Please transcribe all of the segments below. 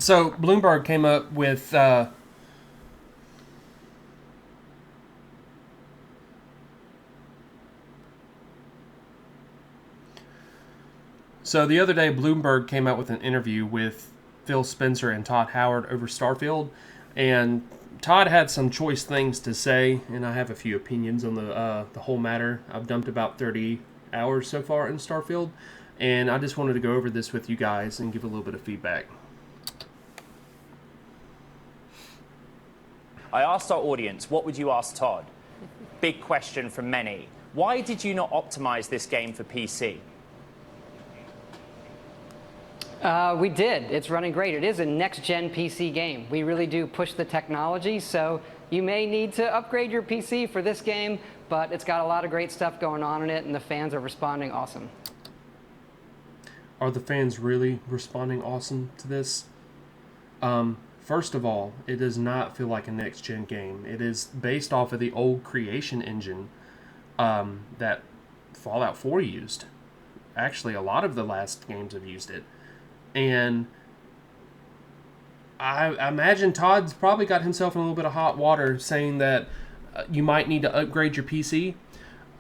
So Bloomberg came up with so the other day Bloomberg came out with an interview with Phil Spencer and Todd Howard over Starfield, and Todd had some choice things to say, and I have a few opinions on the whole matter. I've dumped about 30 hours so far in Starfield, and I just wanted to go over this with you guys and give a little bit of feedback. I asked our audience, what would you ask Todd? Big question from many. Why did you not optimize this game for PC? We did. It's running great. It is a next-gen PC game. We really do push the technology, so you may need to upgrade your PC for this game, but it's got a lot of great stuff going on in it, and the fans are responding awesome. Are the fans really responding awesome to this? First of all, it does not feel like a next-gen game. It is based off of the old creation engine that Fallout 4 used. Actually, a lot of the last games have used it. And I imagine Todd's probably got himself in a little bit of hot water saying that you might need to upgrade your PC.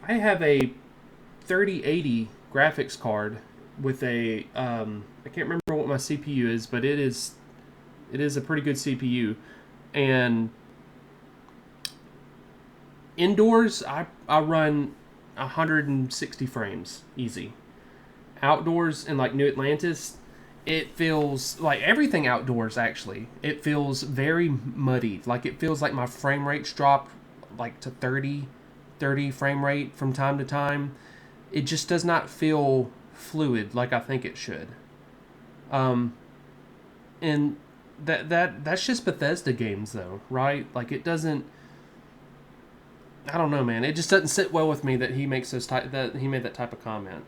I have a 3080 graphics card with a I can't remember what my CPU is, but it is a pretty good CPU. And indoors, I run 160 frames easy. Outdoors in like New Atlantis, it feels like everything outdoors actually. It feels very muddy. Like it feels like my frame rates drop like to 30 frame rate from time to time. It just does not feel fluid like I think it should. And that's just Bethesda games though, right? Like it doesn't. I don't know, man. It just doesn't sit well with me that he makes that he made that type of comment.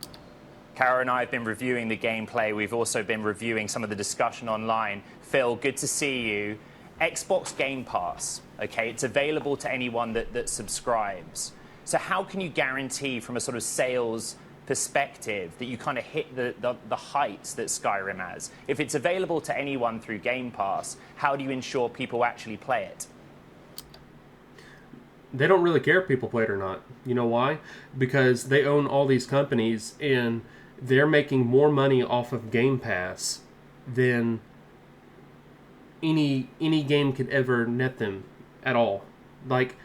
Kara and I have been reviewing the gameplay. We've also been reviewing some of the discussion online. Phil, good to see you. Xbox Game Pass, okay, it's available to anyone that subscribes. So how can you guarantee from a sort of sales perspective that you kind of hit the heights that Skyrim has? If it's available to anyone through Game Pass, how do you ensure people actually play it? They don't really care if people play it or not. You know why? Because they own all these companies and they're making more money off of Game Pass than any game could ever net them at all. Like,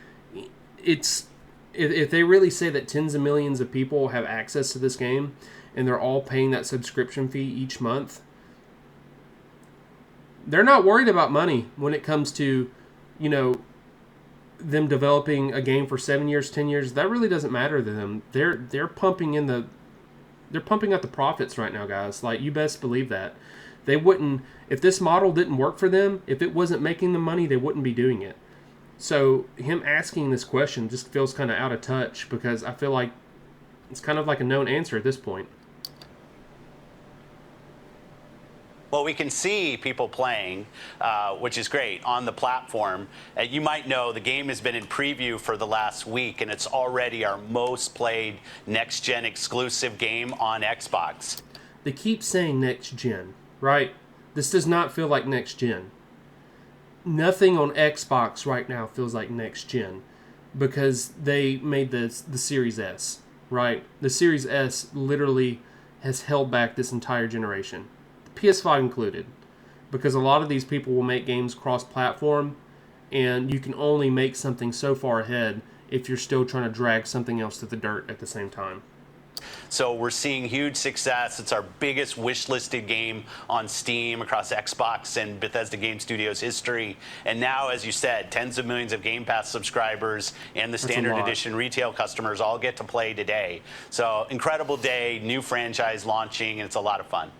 it's if they really say that tens of millions of people have access to this game and they're all paying that subscription fee each month, they're not worried about money when it comes to, you know, them developing a game for 7 years, 10 years. That really doesn't matter to them. They're pumping out the profits right now, guys. Like, you best believe that. They wouldn't, if this model didn't work for them, if it wasn't making them money, they wouldn't be doing it. So him asking this question just feels kind of out of touch because I feel like it's kind of like a known answer at this point. Well, we can see people playing, which is great, on the platform. You might know the game has been in preview for the last week, and it's already our most played next-gen exclusive game on Xbox. They keep saying next-gen, right? This does not feel like next-gen. Nothing on Xbox right now feels like next-gen because they made the Series S, right? The Series S literally has held back this entire generation. PS5 included, because a lot of these people will make games cross-platform, and you can only make something so far ahead if you're still trying to drag something else to the dirt at the same time. So we're seeing huge success. It's our biggest wish-listed game on Steam across Xbox and Bethesda Game Studios history. And now, as you said, tens of millions of Game Pass subscribers and the standard edition retail customers all get to play today. So incredible day, new franchise launching, and it's a lot of fun.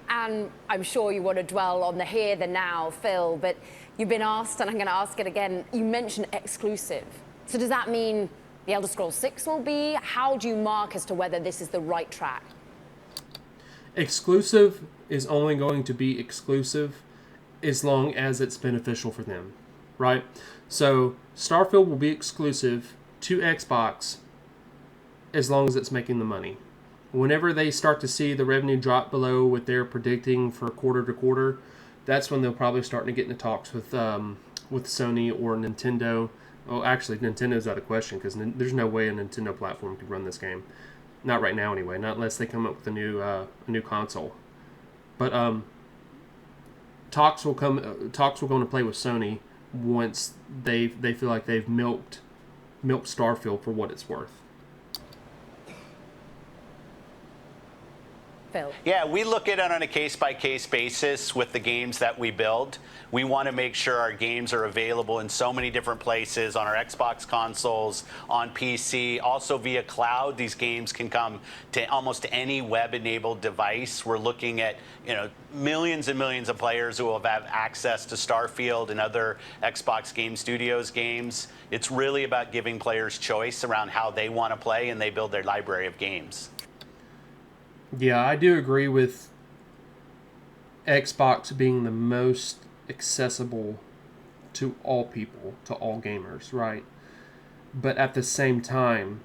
And I'm sure you want to dwell on the here, the now, Phil, but you've been asked, and I'm going to ask it again, you mentioned exclusive. So does that mean the Elder Scrolls 6 will be? How do you mark as to whether this is the right track? Exclusive is only going to be exclusive as long as it's beneficial for them, right? So Starfield will be exclusive to Xbox as long as it's making the money. Whenever they start to see the revenue drop below what they're predicting for quarter to quarter, that's when they'll probably start to get into talks with Sony or Nintendo. Well, actually, Nintendo's out of question because there's no way a Nintendo platform could run this game. Not right now, anyway. Not unless they come up with a new console. But talks will go into play with Sony once they feel like they've milked Starfield for what it's worth. Phil. Yeah, we look at it on a case-by-case basis with the games that we build. We want to make sure our games are available in so many different places, on our Xbox consoles, on PC, also via cloud. These games can come to almost any web-enabled device. We're looking at millions and millions of players who will have access to Starfield and other Xbox Game Studios games. It's really about giving players choice around how they want to play, and they build their library of games. Yeah, I do agree with Xbox being the most accessible to all people, to all gamers, right? But at the same time,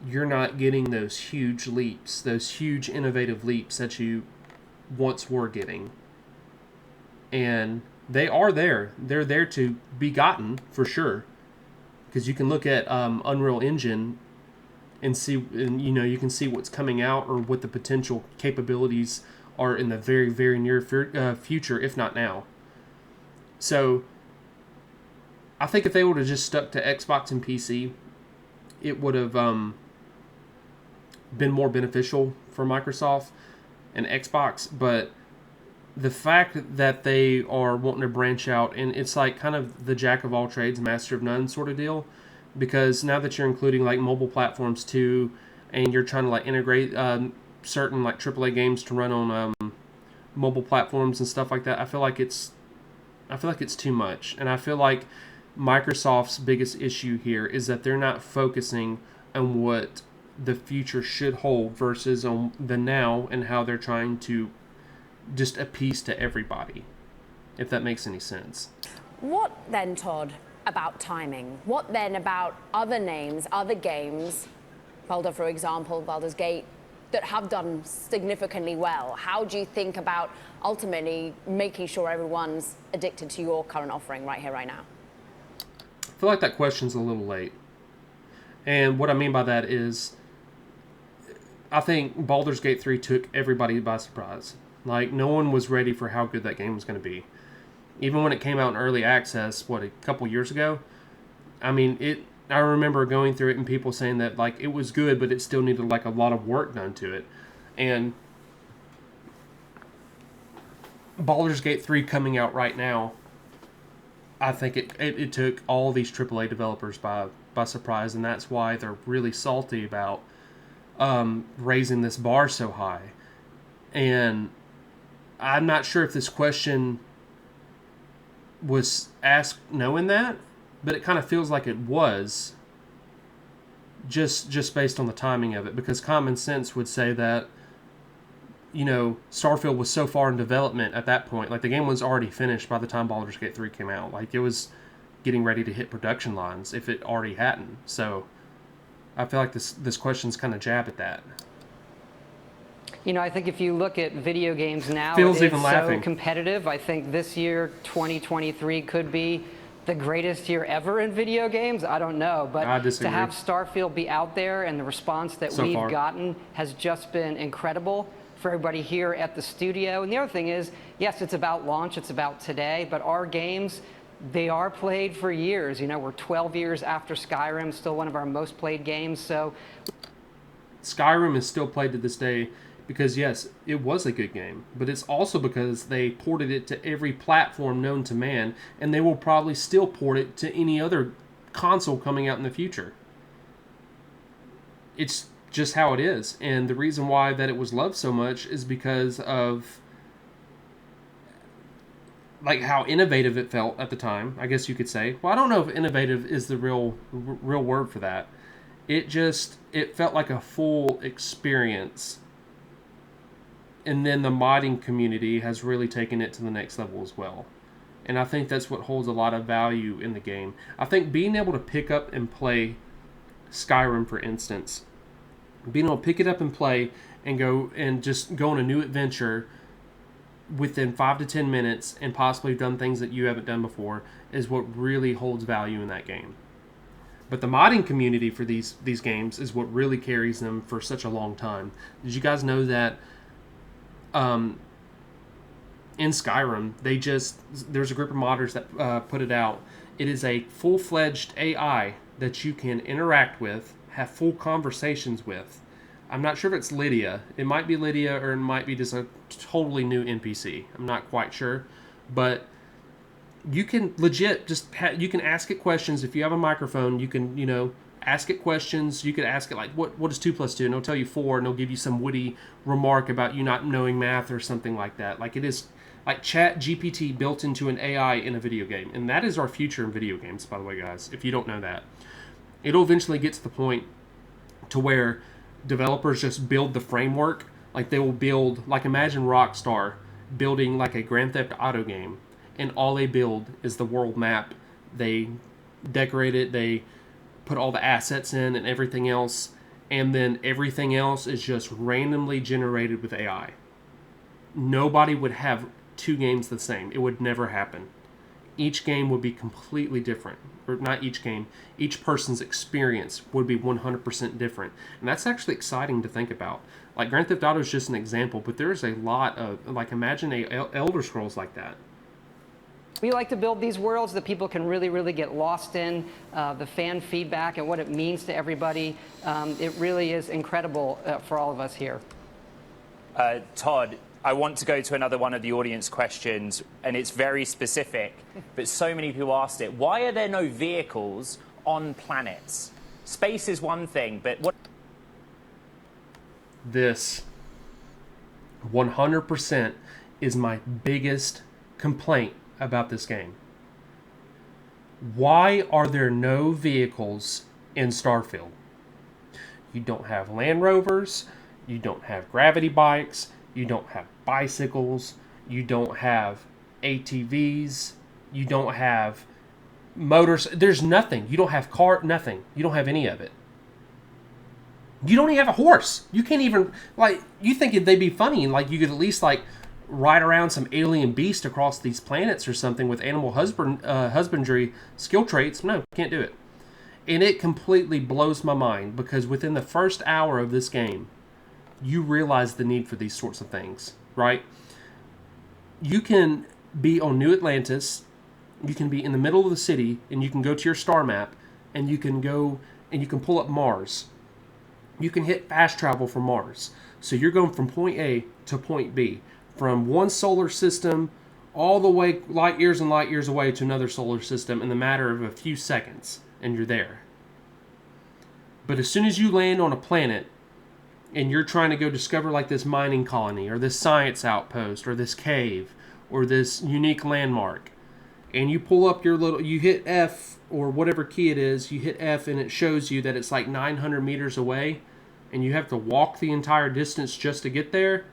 you're not getting those huge leaps, those huge innovative leaps that you once were getting. And they are there. They're there to be gotten, for sure. Because you can look at Unreal Engine and see, and you can see what's coming out or what the potential capabilities are in the very, very near future, if not now. So, I think if they would have just stuck to Xbox and PC, it would have been more beneficial for Microsoft and Xbox. But the fact that they are wanting to branch out, and it's like kind of the jack of all trades, master of none sort of deal. Because now that you're including like mobile platforms too, and you're trying to like integrate certain like AAA games to run on mobile platforms and stuff like that, I feel like it's too much. And I feel like Microsoft's biggest issue here is that they're not focusing on what the future should hold versus on the now and how they're trying to just appease to everybody, if that makes any sense. What then, Todd, about timing? What then about other names, other games, Baldur, for example, Baldur's Gate, that have done significantly well? How do you think about ultimately making sure everyone's addicted to your current offering right here, right now? I feel like that question's a little late. And what I mean by that is, I think Baldur's Gate 3 took everybody by surprise. Like, no one was ready for how good that game was going to be. Even when it came out in early access, a couple years ago? I mean, I remember going through it and people saying that, like, it was good, but it still needed, like, a lot of work done to it. And Baldur's Gate 3 coming out right now, I think it took all these AAA developers by surprise, and that's why they're really salty about raising this bar so high. And I'm not sure if this question was asked knowing that, but it kind of feels like it was, just based on the timing of it, because common sense would say that, Starfield was so far in development at that point. Like, the game was already finished by the time Baldur's Gate 3 came out. Like, it was getting ready to hit production lines if it already hadn't. So I feel like this question's kind of jab at that. I think if you look at video games now, Phil's it's even so laughing. competitive. I think this year, 2023, could be the greatest year ever in video games. I don't know. But I disagree. to have Starfield be out there and the response that So we've far. gotten has just been incredible for everybody here at the studio. And the other thing is, yes, it's about launch, it's about today, but our games, they are played for years. We're 12 years after Skyrim, still one of our most played games. So Skyrim is still played to this day because, yes, it was a good game, but it's also because they ported it to every platform known to man, and they will probably still port it to any other console coming out in the future. It's just how it is, and the reason why that it was loved so much is because of like how innovative it felt at the time, I guess you could say. Well, I don't know if innovative is the real word for that. It felt like a full experience. And then the modding community has really taken it to the next level as well. And I think that's what holds a lot of value in the game. I think being able to pick up and play Skyrim, for instance, being able to pick it up and play and go on a new adventure within 5 to 10 minutes and possibly done things that you haven't done before is what really holds value in that game. But the modding community for these games is what really carries them for such a long time. Did you guys know that in Skyrim, there's a group of modders that put it out. It is a full-fledged AI that you can interact with, have full conversations with. I'm not sure if it's Lydia. It might be Lydia, or it might be just a totally new NPC. I'm not quite sure. But you can legit you can ask it questions. If you have a microphone, you can, ask it questions. You could ask it like, what is 2 plus 2? And it'll tell you 4, and it'll give you some witty remark about you not knowing math or something like that. Like, it is like Chat GPT built into an AI in a video game. And that is our future in video games, by the way, guys, if you don't know that. It'll eventually get to the point to where developers just build the framework. Like, they will build, like, imagine Rockstar building like a Grand Theft Auto game, and all they build is the world map. They decorate it, they put all the assets in and everything else, and then everything else is just randomly generated with AI. Nobody would have 2 games the same. It would never happen. Each game would be completely different. Or not each game, each person's experience would be 100% different. And that's actually exciting to think about. Like, Grand Theft Auto is just an example, but there's a lot of, like, imagine Elder Scrolls like that. We like to build these worlds that people can really, really get lost in. The fan feedback and what it means to everybody. It really is incredible for all of us here. Todd, I want to go to another one of the audience questions, and it's very specific, but so many people asked it. Why are there no vehicles on planets? Space is one thing, but what... This 100% is my biggest complaint about this game. Why are there no vehicles in Starfield? You don't have Land Rovers, you don't have gravity bikes, you don't have bicycles, you don't have ATVs, you don't have motors. There's nothing. You don't have nothing. You don't have any of it. You don't even have a horse. You can't even, like, you think they'd be funny, like, you could at least, like, ride around some alien beast across these planets or something with animal husbandry skill traits. No, can't do it. And it completely blows my mind, because within the first hour of this game, you realize the need for these sorts of things, right? You can be on New Atlantis, you can be in the middle of the city, and you can go to your star map, and you can go and you can pull up Mars. You can hit fast travel from Mars. So you're going from point A to point B, from one solar system all the way light years and light years away to another solar system in the matter of a few seconds, and you're there. But as soon as you land on a planet, and you're trying to go discover like this mining colony or this science outpost or this cave or this unique landmark, and you pull up you hit F or whatever key it is, you hit F and it shows you that it's like 900 meters away, and you have to walk the entire distance just to get there.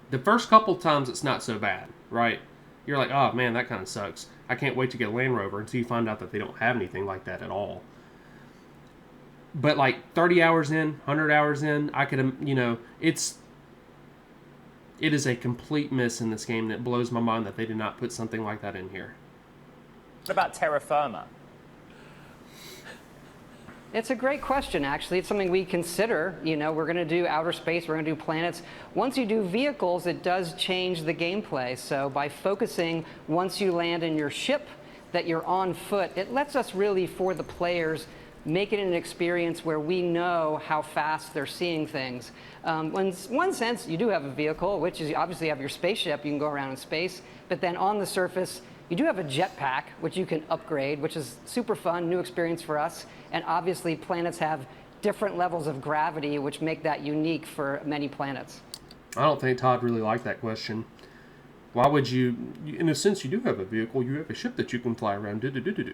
The first couple times it's not so bad, right? You're like, oh man, that kind of sucks. I can't wait to get a Land Rover, until you find out that they don't have anything like that at all. But like 30 hours in, 100 hours in, I could, it is a complete miss in this game, and it blows my mind that they did not put something like that in here. What about terra firma? It's a great question, actually. It's something we consider. We're going to do outer space, we're going to do planets. Once you do vehicles, it does change the gameplay. So by focusing, once you land in your ship, that you're on foot, it lets us really, for the players, make it an experience where we know how fast they're seeing things. In one sense, you do have a vehicle, which is you obviously have your spaceship, you can go around in space, but then on the surface, you do have a jetpack, which you can upgrade, which is super fun, new experience for us. And obviously, planets have different levels of gravity, which make that unique for many planets. I don't think Todd really liked that question. Why would you, in a sense, you do have a vehicle, you have a ship that you can fly around.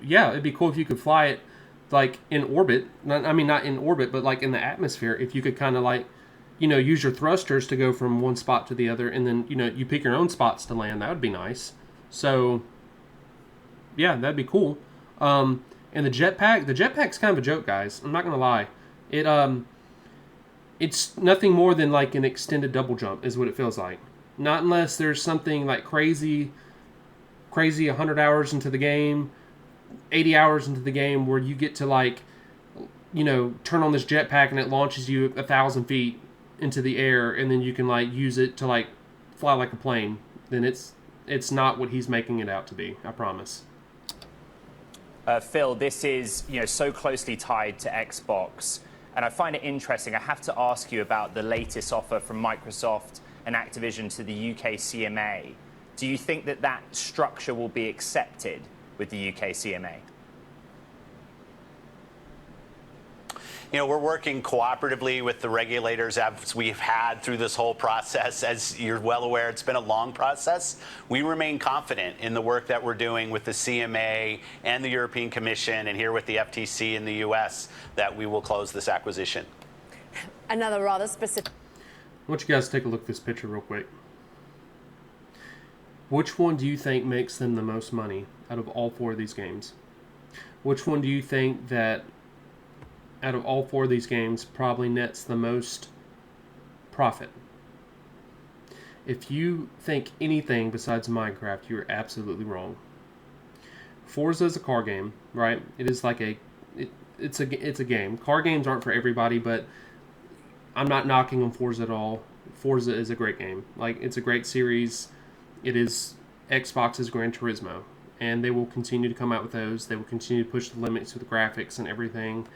Yeah, it'd be cool if you could fly it like in orbit. Not in orbit, but like in the atmosphere. If you could kind of like, use your thrusters to go from one spot to the other, and then, you pick your own spots to land. That would be nice. So, yeah, that'd be cool. And the jetpack's kind of a joke, guys. I'm not gonna lie. It's nothing more than like an extended double jump is what it feels like. Not unless there's something like crazy 100 hours into the game, 80 hours into the game where you get to like, turn on this jetpack and it launches you 1,000 feet into the air, and then you can like use it to like fly like a plane. Then it's not what he's making it out to be. I promise. Phil, this is so closely tied to Xbox, and I find it interesting. I have to ask you about the latest offer from Microsoft and Activision to the UK CMA. Do you think that structure will be accepted with the UK CMA? We're working cooperatively with the regulators as we've had through this whole process. As you're well aware, it's been a long process. We remain confident in the work that we're doing with the CMA and the European Commission and here with the FTC in the US that we will close this acquisition. Another rather specific. I want you guys to take a look at this picture real quick. Which one do you think makes them the most money out of all 4 of these games? Which one do you think that out of all 4 of these games probably nets the most profit? If you think anything besides Minecraft, you're absolutely wrong. Forza is a car game, right? It is like it's a game. Car games aren't for everybody, but I'm not knocking on Forza at all. Forza is a great game. Like, it's a great series. It is Xbox's Gran Turismo, and they will continue to come out with those. They will continue to push the limits with the graphics and everything.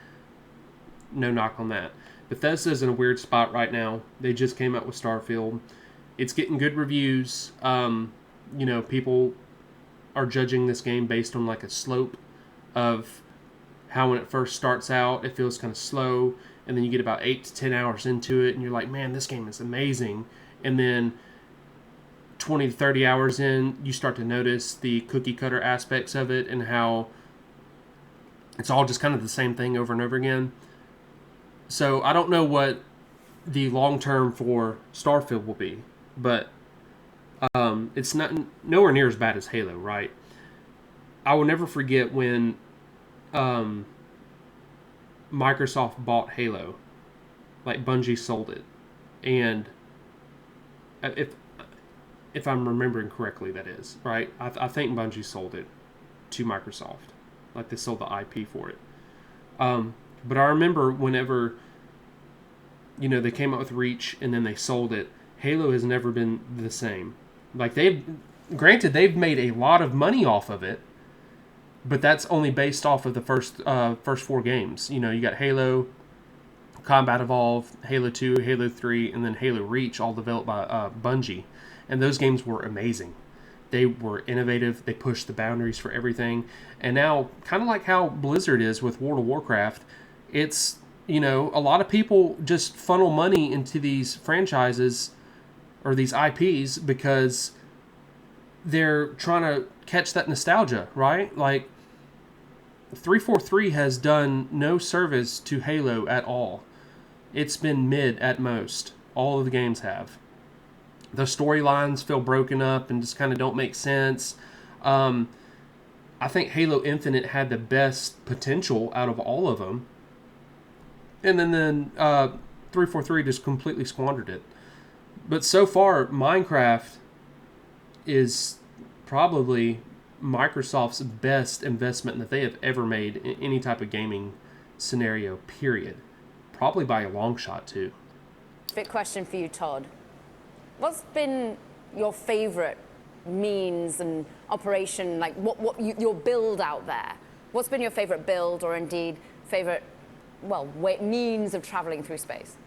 No knock on that. Bethesda's in a weird spot right now. They just came out with Starfield. It's getting good reviews. People are judging this game based on like a slope of how when it first starts out, it feels kind of slow, and then you get about 8 to 10 hours into it, and you're like, man, this game is amazing. And then 20 to 30 hours in, you start to notice the cookie cutter aspects of it and how it's all just kind of the same thing over and over again. So I don't know what the long term for Starfield will be, but it's not nowhere near as bad as Halo, right? I will never forget when Microsoft bought Halo, like Bungie sold it, and if I'm remembering correctly, that is right. I think Bungie sold it to Microsoft, like they sold the IP for it. But I remember whenever, they came out with Reach and then they sold it, Halo has never been the same. Like, they've made a lot of money off of it, but that's only based off of the first 4 games. You got Halo, Combat Evolved, Halo 2, Halo 3, and then Halo Reach, all developed by Bungie. And those games were amazing. They were innovative. They pushed the boundaries for everything. And now, kind of like how Blizzard is with World of Warcraft, it's, a lot of people just funnel money into these franchises or these IPs because they're trying to catch that nostalgia, right? Like, 343 has done no service to Halo at all. It's been mid at most. All of the games have. The storylines feel broken up and just kind of don't make sense. I think Halo Infinite had the best potential out of all of them. And then 343 just completely squandered it. But so far, Minecraft is probably Microsoft's best investment that they have ever made in any type of gaming scenario, period. Probably by a long shot, too. Big question for you, Todd. What's been your favorite means and operation, like your build out there? What's been your favorite build or indeed favorite, means of traveling through space?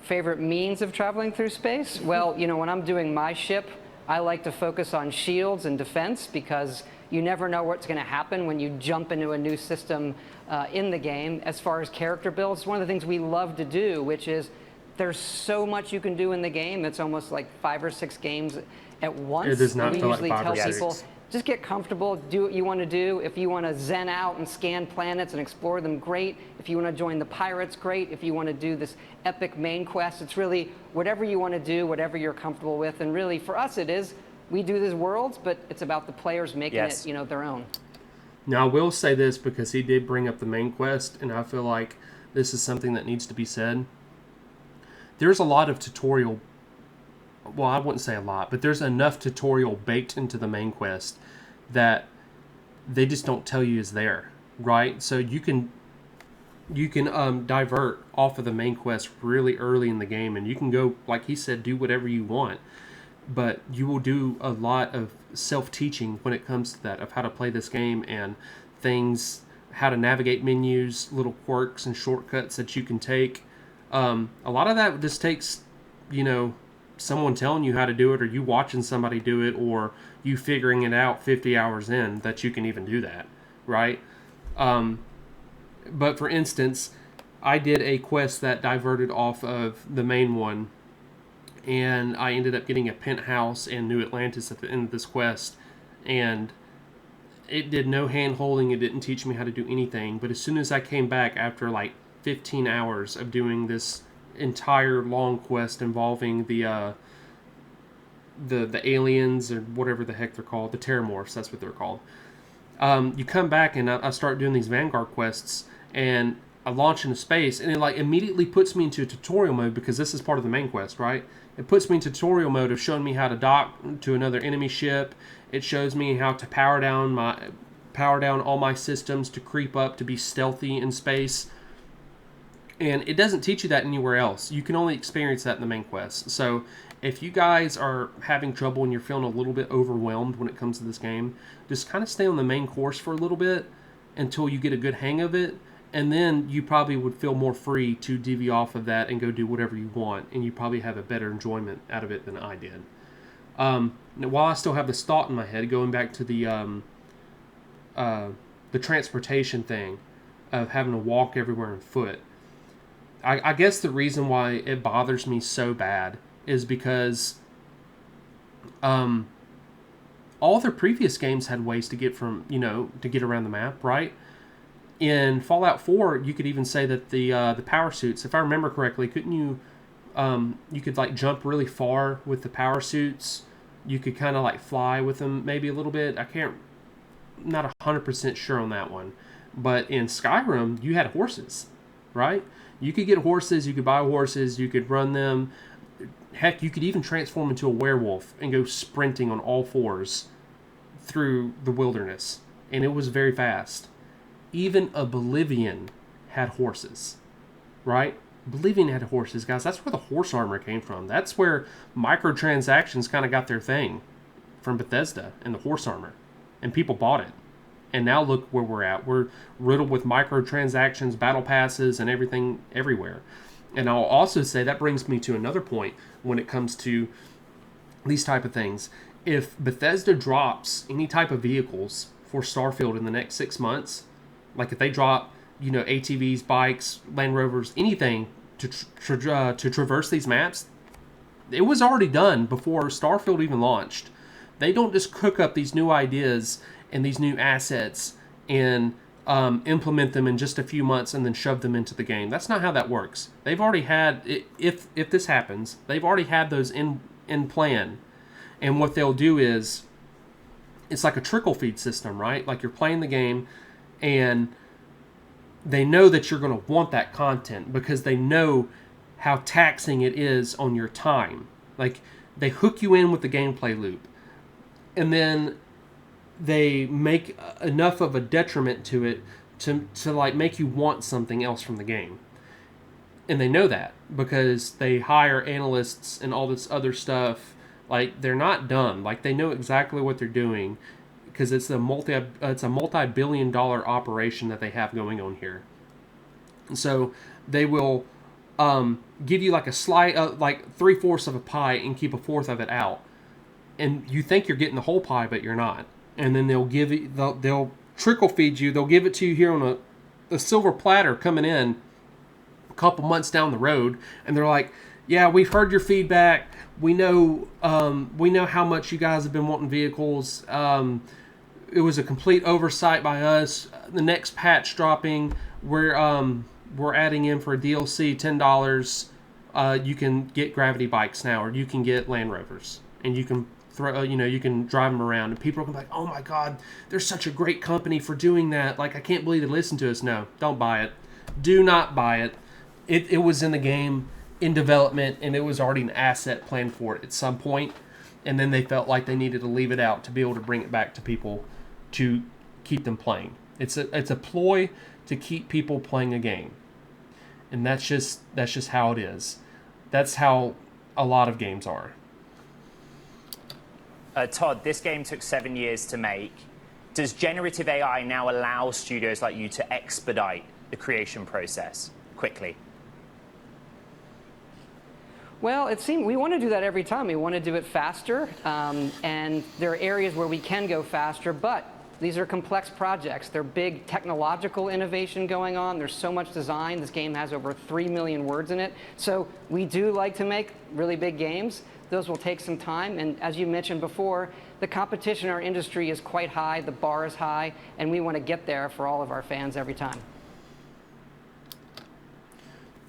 Favorite means of traveling through space? Well, when I'm doing my ship, I like to focus on shields and defense because you never know what's going to happen when you jump into a new system in the game. As far as character builds, one of the things we love to do, which is there's so much you can do in the game. It's almost like 5 or 6 games at once. It does not we feel usually like 5 or tell 6. people, just get comfortable, do what you want to do. If you want to zen out and scan planets and explore them, great. If you want to join the pirates, great. If you want to do this epic main quest, it's really whatever you want to do, whatever you're comfortable with. And really, for us, it is, we do these worlds, but it's about the players making it, their own. Now, I will say this because he did bring up the main quest, and I feel like this is something that needs to be said. there's a lot of tutorial. Well, I wouldn't say a lot, but there's enough tutorial baked into the main quest that they just don't tell you is there, right? So you can divert off of the main quest really early in the game, and you can go, like he said, do whatever you want. But you will do a lot of self-teaching when it comes to that, of how to play this game and things, how to navigate menus, little quirks and shortcuts that you can take. A lot of that just takes, someone telling you how to do it, or you watching somebody do it, or you figuring it out 50 hours in that you can even do that, right? But for instance, I did a quest that diverted off of the main one, and I ended up getting a penthouse in New Atlantis at the end of this quest, and it did no hand-holding. It didn't teach me how to do anything, but as soon as I came back after like 15 hours of doing this entire long quest involving the aliens, or whatever the heck they're called, the Terramorphs, that's what they're called. You come back and I start doing these Vanguard quests, and I launch into space, and it like immediately puts me into a tutorial mode, because this is part of the main quest, right? It puts me into tutorial mode of showing me how to dock to another enemy ship. It shows me how to power down all my systems to creep up, to be stealthy in space. And it doesn't teach you that anywhere else. You can only experience that in the main quest. So if you guys are having trouble and you're feeling a little bit overwhelmed when it comes to this game, just kind of stay on the main course for a little bit until you get a good hang of it. And then you probably would feel more free to deviate off of that and go do whatever you want. And you probably have a better enjoyment out of it than I did. While I still have this thought in my head, going back to the transportation thing of having to walk everywhere on foot, I guess the reason why it bothers me so bad is because all their previous games had ways to get to get around the map, right? In Fallout 4, you could even say that the power suits, if I remember correctly, couldn't you you could like jump really far with the power suits? You could kind of like fly with them maybe a little bit. Not 100% sure on that one. But in Skyrim, you had horses, right? You could get horses, you could buy horses, you could run them. Heck, you could even transform into a werewolf and go sprinting on all fours through the wilderness. And it was very fast. Even Oblivion had horses, right? Oblivion had horses, guys. That's where the horse armor came from. That's where microtransactions kind of got their thing, from Bethesda and the horse armor. And people bought it. And now look where we're at. We're riddled with microtransactions, battle passes, and everything everywhere. And I'll also say that brings me to another point when it comes to these type of things. If Bethesda drops any type of vehicles for Starfield in the next 6 months, like if they drop, ATVs, bikes, Land Rovers, anything to traverse these maps, it was already done before Starfield even launched. They don't just cook up these new ideas and these new assets and implement them in just a few months and then shove them into the game. That's not how that works. They've already had, if this happens, they've already had those in plan. And what they'll do is, it's like a trickle feed system, right? Like you're playing the game and they know that you're going to want that content because they know how taxing it is on your time. Like they hook you in with the gameplay loop, and then they make enough of a detriment to it to like make you want something else from the game. And they know that because they hire analysts and all this other stuff. Like they're not dumb. Like they know exactly what they're doing because it's a multi-billion-dollar operation that they have going on here. And so they will give you like a slight, like 3/4 of a pie and keep 1/4 of it out. And you think you're getting the whole pie, but you're not. And then they'll trickle feed you. They'll give it to you here on a silver platter coming in a couple months down the road. And they're like, yeah, we've heard your feedback. We know how much you guys have been wanting vehicles. It was a complete oversight by us. The next patch dropping, we're adding in for a DLC $10. You can get gravity bikes now, or you can get Land Rovers, and you can you can drive them around. And people are gonna be like, oh my God, they're such a great company for doing that. Like I can't believe they listen to us. No, don't buy it. Do not buy it. It was in the game. in development and it was already an asset planned for it at some point, and then they felt like they needed to leave it out to be able to bring it back to people to keep them playing. It's a ploy to keep people playing a game, and that's just how it is. That's how a lot of games are. Todd, this game took 7 years to make. Does generative AI now allow studios like you to expedite the creation process quickly? Well, it seems we want to do that every time. We want to do it faster, and there are areas where we can go faster, but these are complex projects. They're big technological innovation going on. There's so much design. This game has over 3 million words in it. So we do like to make really big games. Those will take some time, and as you mentioned before, the competition in our industry is quite high, the bar is high, and we want to get there for all of our fans every time.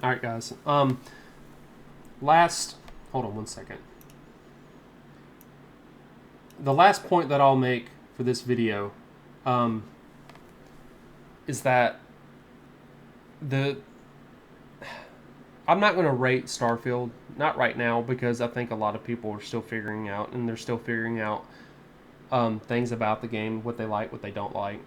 All right, guys. Hold on one second. The last point that I'll make for this video is that I'm not going to rate Starfield, not right now, because I think a lot of people are still figuring out, and they're still figuring out things about the game, what they like, what they don't like.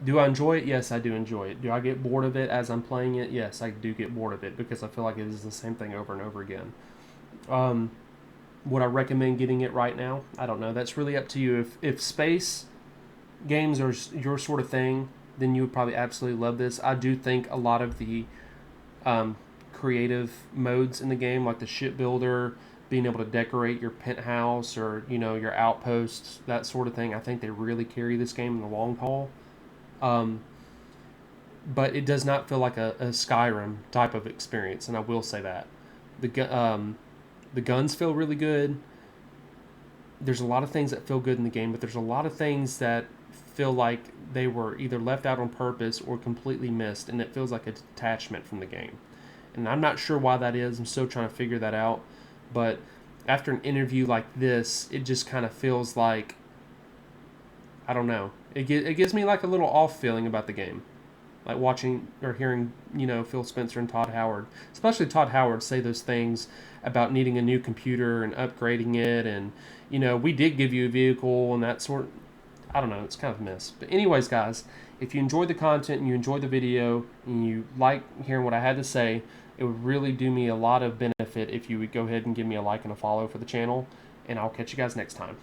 Do I enjoy it? Yes, I do enjoy it. Do I get bored of it as I'm playing it? Yes, I do get bored of it because I feel like it is the same thing over and over again. Would I recommend getting it right now? I don't know. That's really up to you. If space games are your sort of thing, then you would probably absolutely love this. I do think a lot of the creative modes in the game, like the shipbuilder, being able to decorate your penthouse or your outposts, that sort of thing, I think they really carry this game in the long haul. But it does not feel like a Skyrim type of experience, and I will say that. The guns feel really good. There's a lot of things that feel good in the game, but there's a lot of things that feel like they were either left out on purpose or completely missed, and it feels like a detachment from the game. And I'm not sure why that is. I'm still trying to figure that out. But after an interview like this, it just kind of feels like, I don't know. It gives me like a little off feeling about the game. Like watching or hearing, Phil Spencer and Todd Howard, especially Todd Howard, say those things about needing a new computer and upgrading it. And, we did give you a vehicle and that sort. I don't know. It's kind of a miss. But anyways, guys, if you enjoyed the content and you enjoyed the video and you like hearing what I had to say, it would really do me a lot of benefit if you would go ahead and give me a like and a follow for the channel. And I'll catch you guys next time.